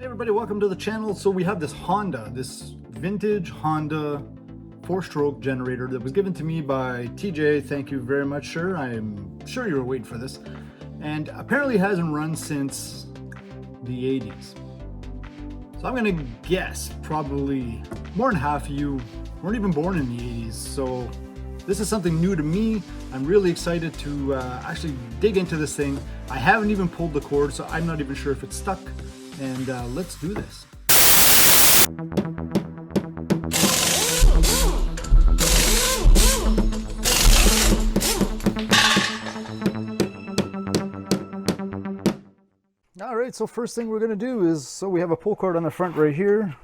Everybody, welcome to the channel. So we have this vintage Honda 4-stroke generator that was given to me by TJ. Thank you very much, sir. I'm sure you were waiting for this. And apparently hasn't run since the 80s. So I'm gonna guess probably more than half of you weren't even born in the 80s. So this is something new to me. I'm really excited to actually dig into this thing. I haven't even pulled the cord, so I'm not even sure if it's stuck. And let's do this. All right, so first thing we're gonna do is, so we have a pull cord on the front right here.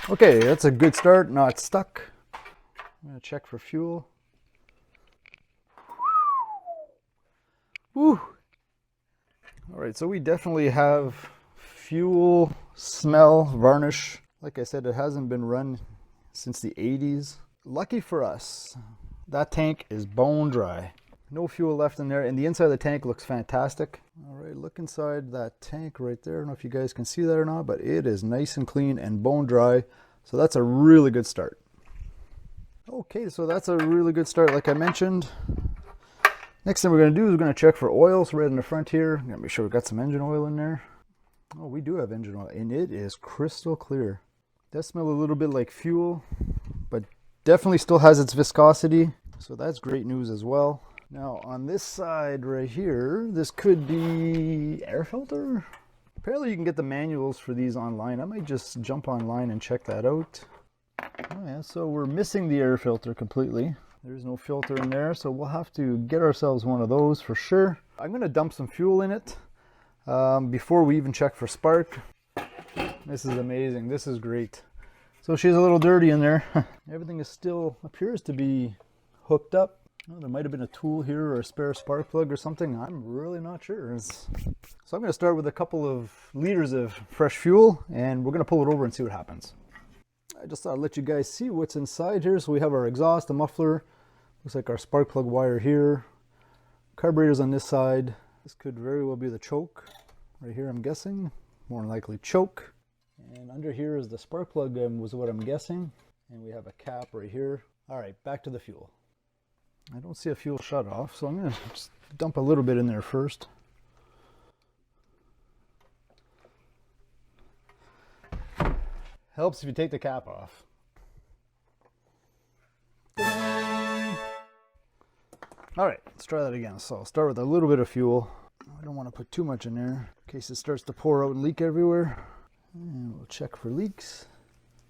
Okay, that's a good start. Now it's stuck. I'm gonna check for fuel. Woo! All right, so we definitely have fuel, smell, varnish. Like I said, it hasn't been run since the 80s. Lucky for us, that tank is bone dry. No fuel left in there, and the inside of the tank looks fantastic. All right, look inside that tank right there. I don't know if you guys can see that or not, but it is nice and clean and bone dry. So that's a really good start. Okay, so that's a really good start, like I mentioned. Next thing we're going to do is we're going to check for oil. So right in the front here, I'm going to make sure we've got some engine oil in there. Oh, we do have engine oil, and it is crystal clear. It does smell a little bit like fuel, but definitely still has its viscosity. So that's great news as well. Now on this side right here, this could be air filter. Apparently you can get the manuals for these online. I might just jump online and check that out. Oh yeah, so we're missing the air filter completely. There's no filter in there, so we'll have to get ourselves one of those for sure. I'm going to dump some fuel in it before we even check for spark. This is amazing. This is great. So she's a little dirty in there. Everything is still appears to be hooked up. Oh, there might have been a tool here or a spare spark plug or something. I'm really not sure. So I'm going to start with a couple of liters of fresh fuel, and we're going to pull it over and see what happens. I just thought I'd let you guys see what's inside here. So we have our exhaust, the muffler, looks like our spark plug wire here, carburetors on this side. This could very well be the choke right here, I'm guessing, more than likely choke. And under here is the spark plug, was what I'm guessing. And we have a cap right here. All right, back to the fuel. I don't see a fuel shut off, so I'm gonna just dump a little bit in there first. Helps if you take the cap off. All right, let's try that again. So I'll start with a little bit of fuel. I don't want to put too much in there in case it starts to pour out and leak everywhere. And we'll check for leaks.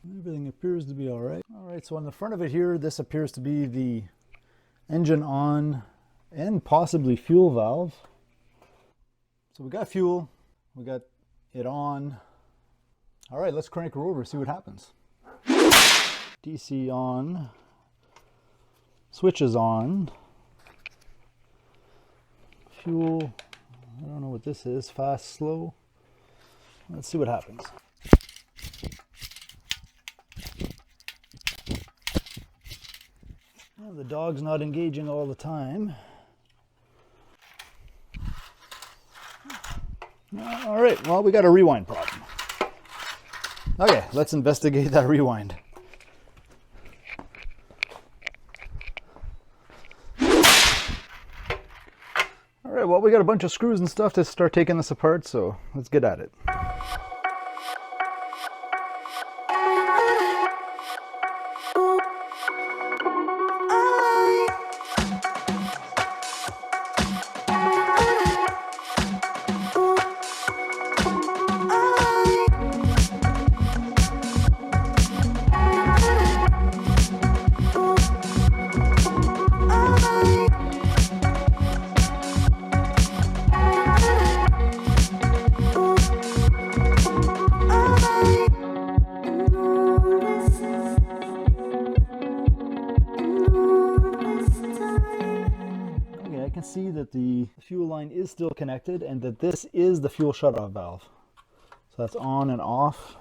Everything appears to be all right. All right, so on the front of it here, this appears to be the engine on and possibly fuel valve. So we got fuel, we got it on. All right, let's crank her over, see what happens. DC on, switch is on. Fuel, I don't know what this is, fast, slow. Let's see what happens. Well, the dog's not engaging all the time. All right, well, we got a rewind problem. Okay, let's investigate that rewind. All right, well, we got a bunch of screws and stuff to start taking this apart, so let's get at it. See that the fuel line is still connected and that this is the fuel shutoff valve. So that's on and off.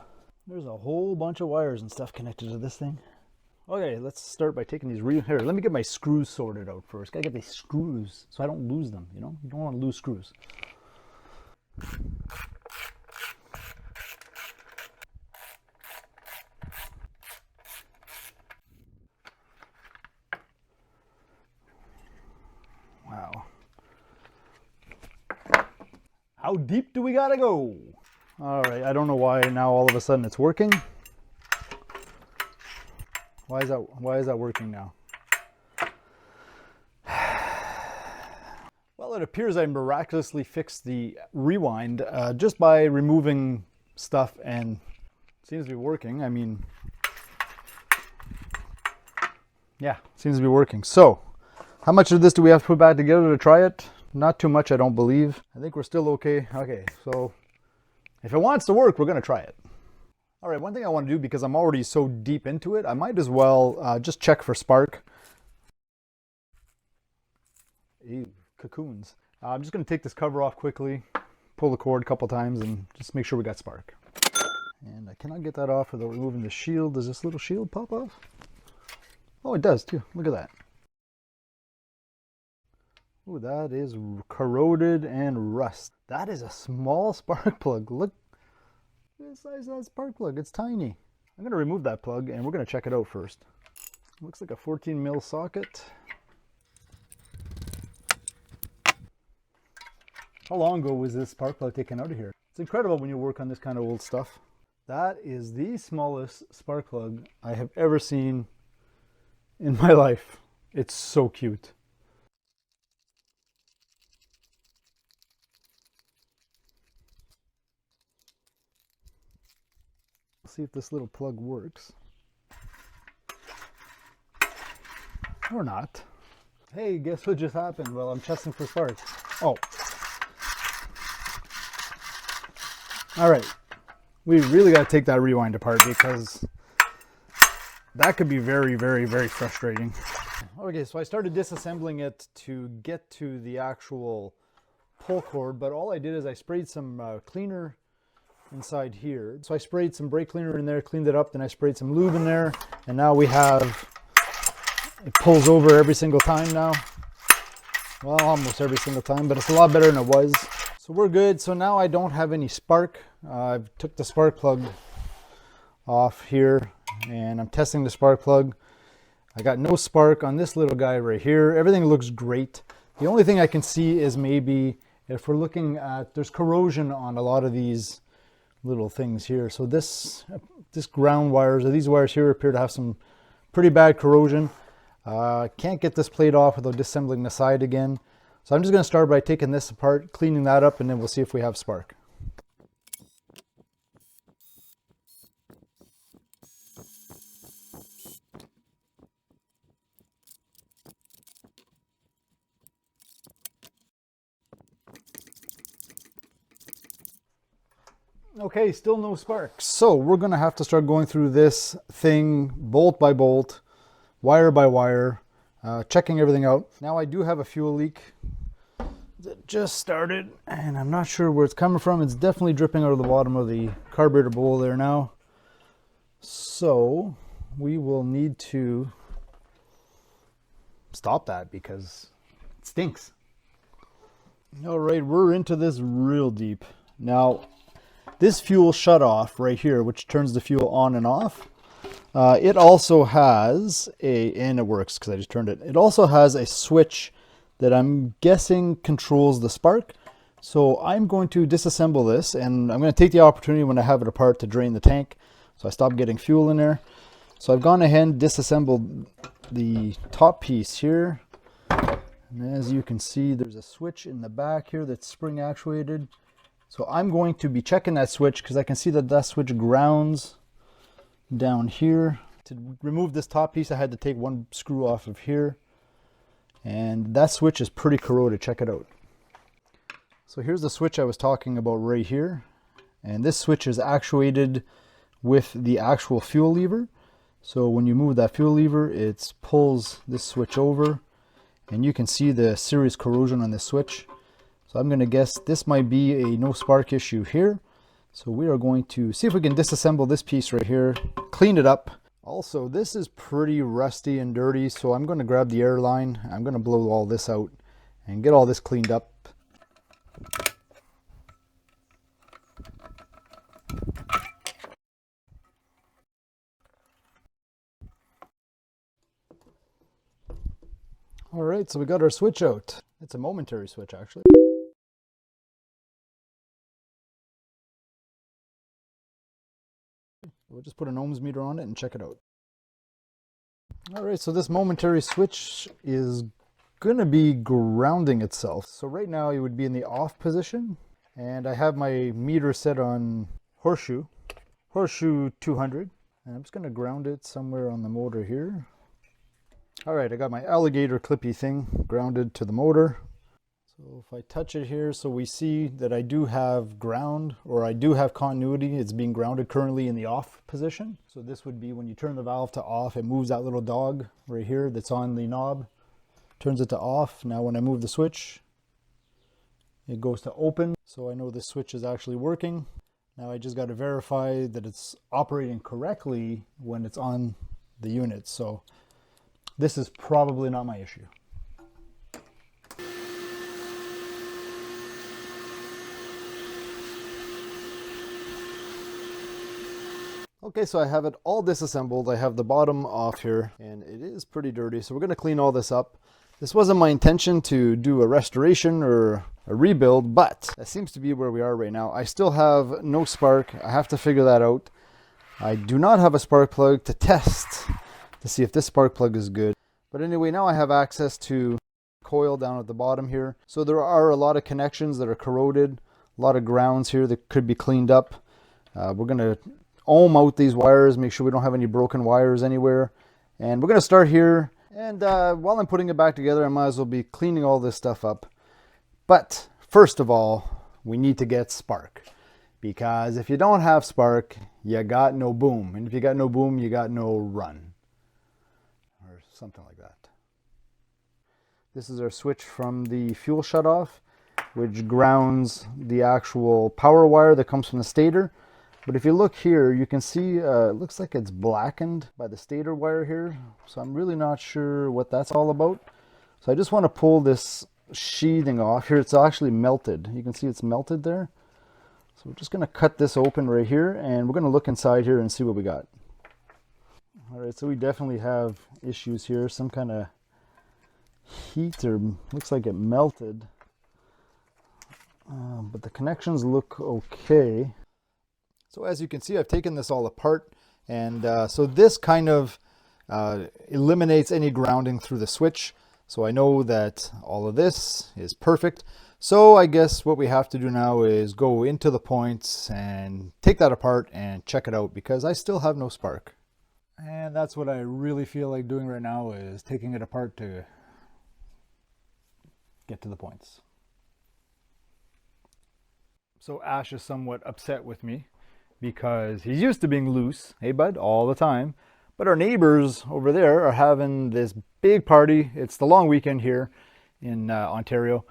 There's a whole bunch of wires and stuff connected to this thing. Okay, let's start by taking these here. Let me get my screws sorted out first. Gotta get these screws so I don't lose them, you know? You don't want to lose screws. Wow. How deep do we gotta go? All right, I don't know why now all of a sudden it's working. Why is that working now? Well, it appears I miraculously fixed the rewind just by removing stuff, and it seems to be working. I mean, yeah, it seems to be working. So, how much of this do we have to put back together to try it? Not too much, I don't believe. I think we're still okay. Okay, so if it wants to work, we're gonna try it. All right, one thing I want to do, because I'm already so deep into it, I might as well just check for spark. Ew, cocoons. I'm just going to take this cover off quickly, pull the cord a couple times, and just make sure we got spark. And I cannot get that off without removing the shield. Does this little shield pop off? Oh, it does too. Look at that. Ooh, that is corroded and rust. That is a small spark plug. Look. The size of that spark plug, it's tiny. I'm going to remove that plug and we're going to check it out first. Looks like a 14 mil socket. How long ago was this spark plug taken out of here? It's incredible when you work on this kind of old stuff. That is the smallest spark plug I have ever seen in my life. It's so cute. See if this little plug works. Or not. Hey, guess what just happened? Well, I'm testing for spark. Oh. All right. We really got to take that rewind apart because that could be very, very, very frustrating. Okay, so I started disassembling it to get to the actual pull cord, but all I did is I sprayed some cleaner inside here. So I sprayed some brake cleaner in there, cleaned it up, then I sprayed some lube in there, and now we have, it pulls over every single time now. Well, almost every single time, but it's a lot better than it was. So we're good. So now I don't have any spark. I've took the spark plug off here and I'm testing the spark plug. I got no spark on this little guy right here. Everything looks great. The only thing I can see is maybe if we're looking at, there's corrosion on a lot of these little things here. So this ground wires, or these wires here, appear to have some pretty bad corrosion. Can't get this plate off without disassembling the side again. So I'm just going to start by taking this apart, cleaning that up, and then we'll see if we have spark. Okay, still no spark. So we're going to have to start going through this thing bolt by bolt, wire by wire, checking everything out. Now I do have a fuel leak that just started and I'm not sure where it's coming from. It's definitely dripping out of the bottom of the carburetor bowl there now. So we will need to stop that because it stinks. All right, we're into this real deep. Now, this fuel shutoff right here, which turns the fuel on and off, it also has and it works because I just turned it. It also has a switch that I'm guessing controls the spark. So I'm going to disassemble this and I'm going to take the opportunity when I have it apart to drain the tank. So I stop getting fuel in there. So I've gone ahead and disassembled the top piece here. And as you can see, there's a switch in the back here that's spring actuated. So I'm going to be checking that switch because I can see that that switch grounds down here. To remove this top piece, I had to take one screw off of here. And that switch is pretty corroded. Check it out. So here's the switch I was talking about right here. And this switch is actuated with the actual fuel lever. So when you move that fuel lever, it pulls this switch over. And you can see the serious corrosion on this switch. So I'm going to guess this might be a no spark issue here. So we are going to see if we can disassemble this piece right here, clean it up. Also, this is pretty rusty and dirty, so I'm going to grab the air line. I'm going to blow all this out and get all this cleaned up. All right, so we got our switch out. It's a momentary switch, actually. We'll just put an ohms meter on it and check it out. All right, so this momentary switch is gonna be grounding itself. So right now it would be in the off position, and I have my meter set on horseshoe 200, and I'm just gonna ground it somewhere on the motor here. All right, I got my alligator clippy thing grounded to the motor. So if I touch it here, so we see that I do have ground, or I do have continuity. It's being grounded currently in the off position. So this would be when you turn the valve to off, it moves that little dog right here that's on the knob, turns it to off. Now when I move the switch, it goes to open. So I know the switch is actually working. Now I just got to verify that it's operating correctly when it's on the unit. So this is probably not my issue. Okay, so I have it all disassembled. I have the bottom off here, and it is pretty dirty, so we're going to clean all this up. This wasn't my intention to do a restoration or a rebuild, but that seems to be where we are right now. I still have no spark. I have to figure that out. I do not have a spark plug to test to see if this spark plug is good. But anyway, now I have access to coil down at the bottom here. So there are a lot of connections that are corroded, a lot of grounds here that could be cleaned up. We're going to ohm out these wires, make sure we don't have any broken wires anywhere. And we're going to start here. And while I'm putting it back together, I might as well be cleaning all this stuff up. But first of all, we need to get spark. Because if you don't have spark, you got no boom. And if you got no boom, you got no run. Or something like that. This is our switch from the fuel shutoff, which grounds the actual power wire that comes from the stator. But if you look here, you can see it looks like it's blackened by the stator wire here. So I'm really not sure what that's all about. So I just want to pull this sheathing off. Here it's actually melted. You can see it's melted there. So we're just going to cut this open right here, and we're going to look inside here and see what we got. All right, so we definitely have issues here. Some kind of heat, or looks like it melted. But the connections look okay. So as you can see, I've taken this all apart, and so this kind of eliminates any grounding through the switch. So I know that all of this is perfect. So I guess what we have to do now is go into the points and take that apart and check it out, because I still have no spark. And that's what I really feel like doing right now, is taking it apart to get to the points. So Ash is somewhat upset with me, because he's used to being loose, hey bud, all the time. But our neighbors over there are having this big party. It's the long weekend here in Ontario,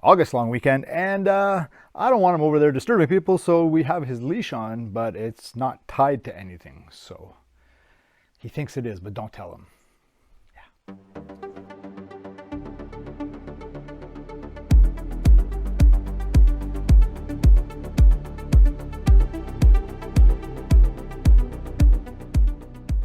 August long weekend, and I don't want him over there disturbing people, so we have his leash on, but it's not tied to anything. So he thinks it is, but don't tell him. Yeah.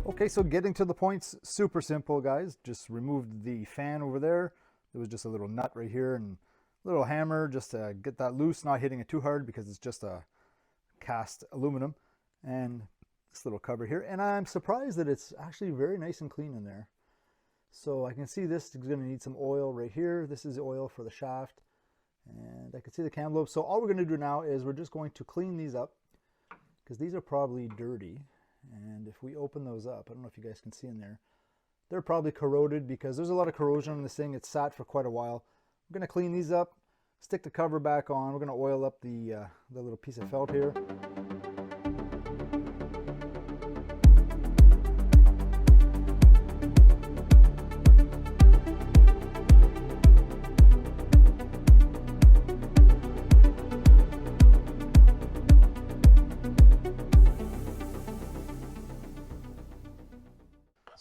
Okay, so getting to the points, super simple, guys. Just removed the fan over there. It was just a little nut right here and a little hammer just to get that loose, not hitting it too hard because it's just a cast aluminum. And this little cover here. And I'm surprised that it's actually very nice and clean in there. So I can see this is going to need some oil right here. This is oil for the shaft. And I can see the cam lobe. So all we're going to do now is we're just going to clean these up, because these are probably dirty. And if we open those up, I don't know if you guys can see in there, they're probably corroded because there's a lot of corrosion on this thing. It's sat for quite a while. We're going to clean these up, stick the cover back on. We're going to oil up the little piece of felt here.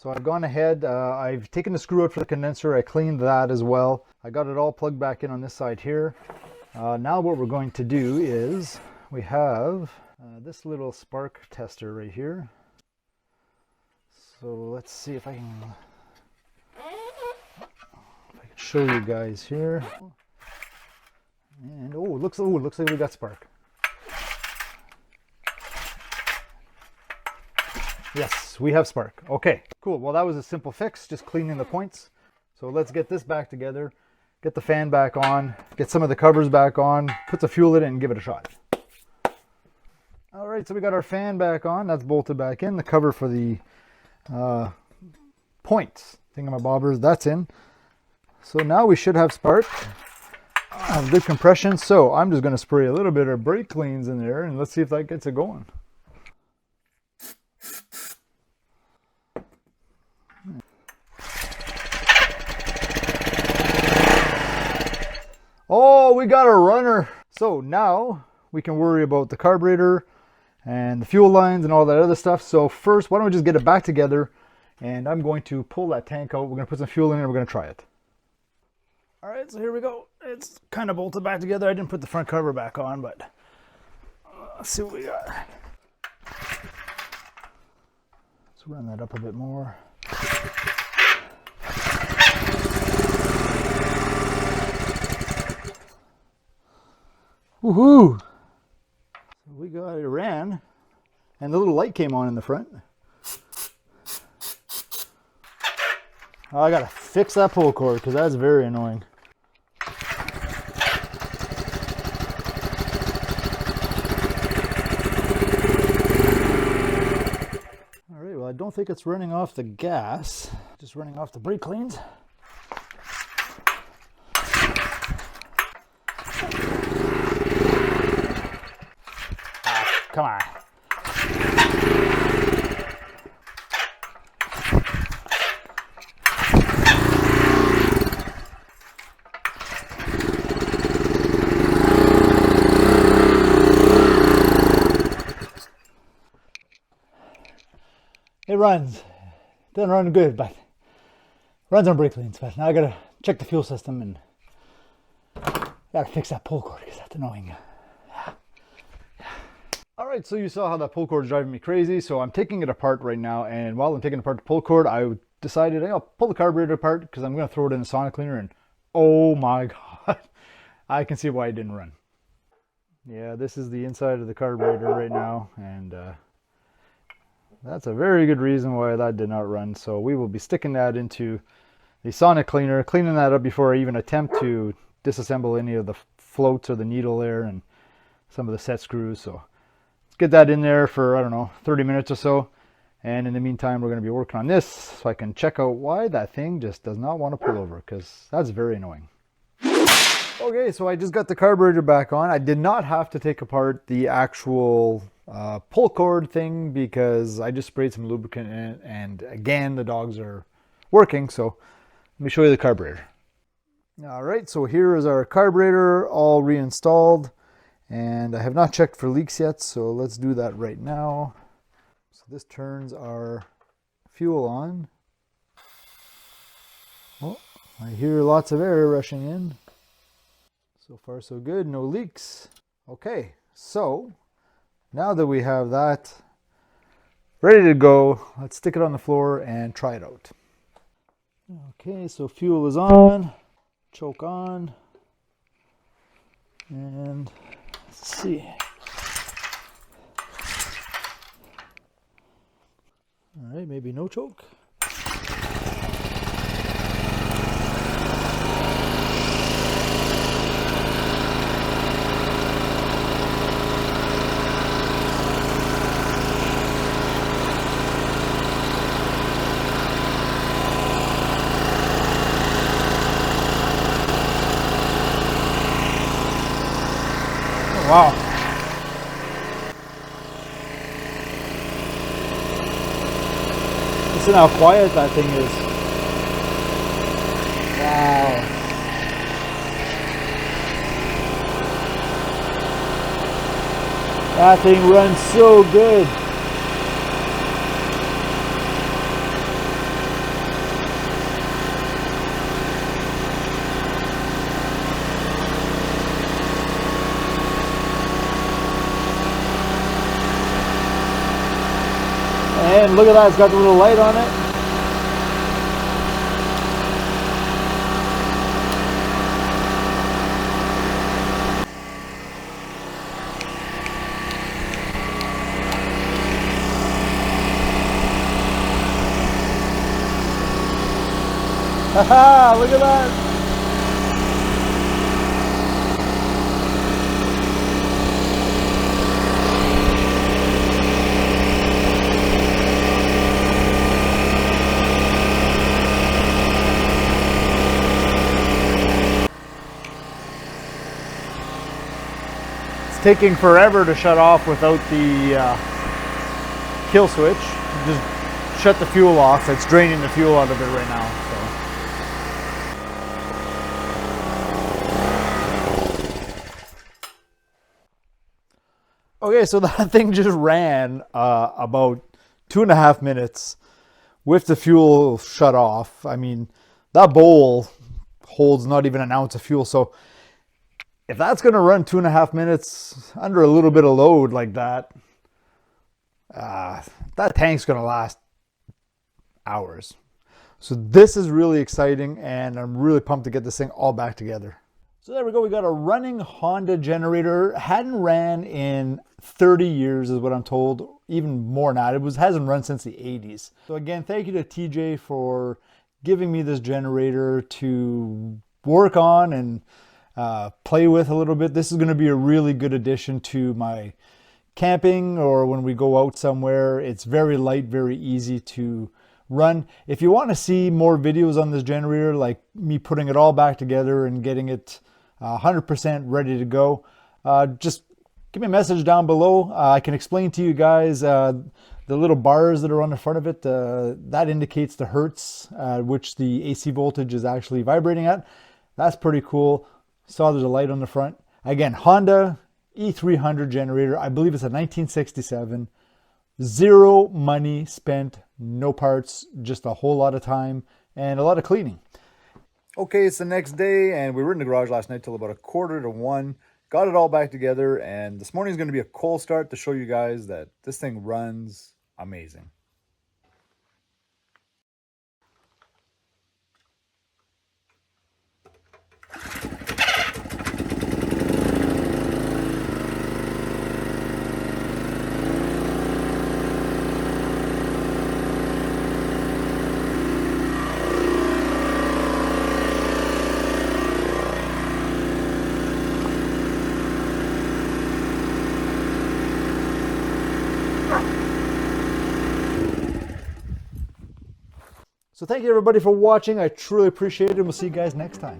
So I've gone ahead, I've taken the screw out for the condenser, I cleaned that as well. I got it all plugged back in on this side here. Now what we're going to do is, we have this little spark tester right here. So let's see if I can show you guys here. And oh, it looks like we got spark. Yes, we have spark. Okay, cool. Well, that was a simple fix, just cleaning the points. So let's get this back together, get the fan back on, get some of the covers back on, put the fuel in it and give it a shot. All right, so we got our fan back on. That's bolted back in. The cover for the points thingamabobbers, that's in. So now we should have spark. Have good compression. So I'm just going to spray a little bit of brake cleans in there and let's see if that gets it going. Oh, we got a runner. So now we can worry about the carburetor and the fuel lines and all that other stuff. So first, why don't we just get it back together, and I'm going to pull that tank out. We're going to put some fuel in and we're going to try it. All right, so here we go. It's kind of bolted back together. I didn't put the front cover back on, but let's see what we got. Let's run that up a bit more. Woohoo! So we got it ran, and the little light came on in the front. Oh, I gotta fix that pull cord because that's very annoying. All right, well, I don't think it's running off the gas, just running off the brake cleans. Come on. It runs. Doesn't run good, but runs on brake cleans. But now I gotta check the fuel system and gotta fix that pull cord because that's annoying. All right, so you saw how that pull cord is driving me crazy. So I'm taking it apart right now, and while I'm taking apart the pull cord, I decided I'll pull the carburetor apart because I'm going to throw it in the sonic cleaner, and oh my god, I can see why it didn't run. Yeah, this is the inside of the carburetor right now, and that's a very good reason why that did not run. So we will be sticking that into the sonic cleaner, cleaning that up before I even attempt to disassemble any of the floats or the needle there and some of the set screws. So get that in there for, I don't know, 30 minutes or so. And in the meantime, we're going to be working on this so I can check out why that thing just does not want to pull over, because that's very annoying. Okay, so I just got the carburetor back on. I did not have to take apart the actual pull cord thing because I just sprayed some lubricant in it. And again, the dogs are working. So let me show you the carburetor. All right, so here is our carburetor all reinstalled. And I have not checked for leaks yet, so let's do that right now. So this turns our fuel on. Oh, I hear lots of air rushing in. So far so good, no leaks. Okay, so now that we have that ready to go, let's stick it on the floor and try it out. Okay, so fuel is on, choke on, and let's see. All right, maybe no choke. Wow. Listen how quiet that thing is. Wow. That thing runs so good. look at that, it's got the little light on it. Haha, look at that. It's taking forever to shut off without the kill switch. Just shut the fuel off. It's draining the fuel out of it right now. Okay, so that thing just ran about 2.5 minutes with the fuel shut off. I mean, that bowl holds not even an ounce of fuel. So if that's going to run 2.5 minutes under a little bit of load like that, that tank's going to last hours. So this is really exciting, and I'm really pumped to get this thing all back together. So there we go. We got a running Honda generator. Hadn't ran in 30 years is what I'm told. Even more than that. It hasn't run since the 80s. So again, thank you to TJ for giving me this generator to work on and play with a little bit. This is going to be a really good addition to my camping or when we go out somewhere. It's very light, very easy to run. If you want to see more videos on this generator, like me putting it all back together and getting it 100% ready to go, just give me a message down below. I can explain to you guys the little bars that are on the front of it. That indicates the hertz which the AC voltage is actually vibrating at. That's pretty cool. Saw there's a light on the front. Again, Honda E300 generator. I believe it's a 1967. Zero money spent, no parts, just a whole lot of time and a lot of cleaning. Okay, it's the next day, and we were in the garage last night till about 1:45. Got it all back together, and this morning is going to be a cold start to show you guys that this thing runs amazing. So thank you everybody for watching. I truly appreciate it, and we'll see you guys next time.